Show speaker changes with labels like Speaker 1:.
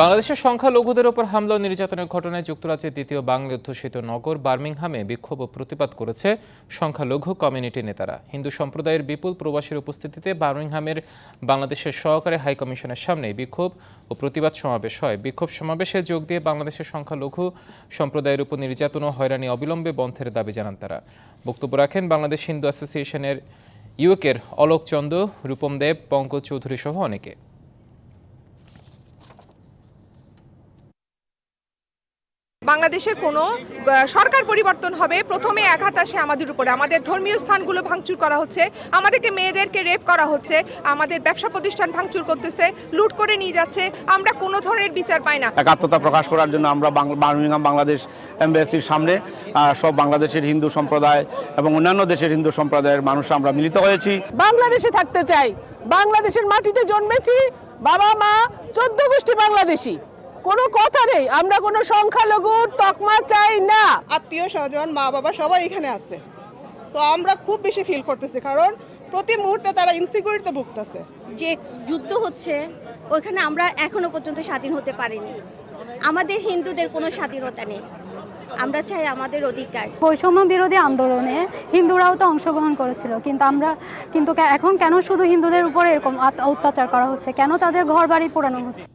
Speaker 1: বাংলাদেশের সংখ্যালঘুদের ওপর হামলা ও নির্যাতনের ঘটনায় যুক্তরাজ্যের দ্বিতীয় বাংলা অধ্যুষিত নগর বার্মিংহামে বিক্ষোভ ও প্রতিবাদ করেছে সংখ্যালঘু কমিউনিটি নেতারা। হিন্দু সম্প্রদায়ের বিপুল প্রবাসীর উপস্থিতিতে বার্মিংহামের বাংলাদেশের সহকারী হাইকমিশনের সামনে বিক্ষোভ ও প্রতিবাদ সমাবেশ হয়। বিক্ষোভ সমাবেশে যোগ দিয়ে বাংলাদেশের সংখ্যালঘু সম্প্রদায়ের উপর নির্যাতন ও হয়রানি অবিলম্বে বন্ধের দাবি জানান তারা। বক্তব্য রাখেন বাংলাদেশ হিন্দু অ্যাসোসিয়েশনের ইউকের অলোক চন্দ, রূপম দেব, পঙ্কজ চৌধুরী সহ অনেকে।
Speaker 2: বাংলাদেশের কোনো সরকার পরিবর্তন হবে, প্রথমে আঘাত আসে আমাদের উপরে। আমাদের ধর্মীয় স্থানগুলো ভাঙচুর করা হচ্ছে, আমাদেরকে মেয়েদেরকে রেপ করা হচ্ছে, আমাদের ব্যবসা প্রতিষ্ঠান ভাঙচুর করতেছে, লুট করে নিয়ে যাচ্ছে। আমরা কোনো ধরনের বিচার পাই না।
Speaker 3: একাত্মতা প্রকাশ করার জন্য আমরা বার্মিংহাম বাংলাদেশ এমবাসির সামনে সব বাংলাদেশের হিন্দু সম্প্রদায় এবং অন্যান্য দেশের হিন্দু সম্প্রদায়ের মানুষ আমরা মিলিত হয়েছি।
Speaker 4: বাংলাদেশে থাকতে চাই, বাংলাদেশের মাটিতে জন্মেছি, বাবা মা 14 গোষ্ঠী বাংলাদেশি, কোনো কথা নেই। আমরা কোনো সংখ্যালঘুর তকমা চাই না।
Speaker 5: আত্মীয় স্বজন, মা বাবা সবাই এখানে আছে। সো আমরা খুব বেশি ফিল করতেছি, কারণ প্রতি মুহূর্তে তারা ইনসিকিউরিটিতে ভুগতেছে।
Speaker 6: যে যুদ্ধ হচ্ছে ওইখানে আমরা এখনো পর্যন্ত স্বাধীন হতে পারিনি। আমাদের হিন্দুদের কোনো স্বাধীনতা নেই, আমরা চাই আমাদের অধিকার।
Speaker 7: বৈষম্য বিরোধী আন্দোলনে হিন্দুরাও তো অংশগ্রহণ করেছিল, কিন্তু এখন কেন শুধু হিন্দুদের উপর এরকম অত্যাচার করা হচ্ছে? কেন তাদের ঘর বাড়ি পোড়ানো হচ্ছে?